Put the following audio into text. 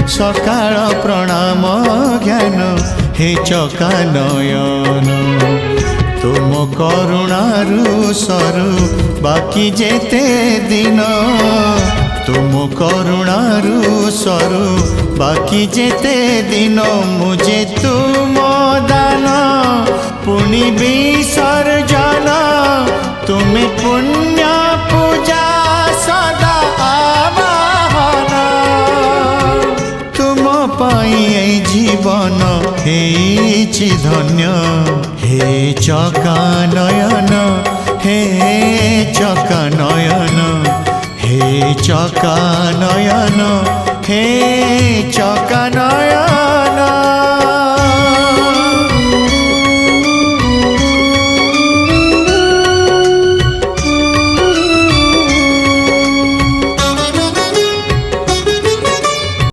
सकाळ प्रणाम ज्ञान हे चका नयन तुम करुणारु सरु बाकी जेते दिन तुम करुणारु सरु बाकी जेते दिन मुझे तुम दान पुनि विसर्जन तुम्हें पुण्य पूजा सदा आवाहन तुम पाई जीवन हेछि धन्य हे चका नयन हे चका नयन हे चका नयन हे चका नयन।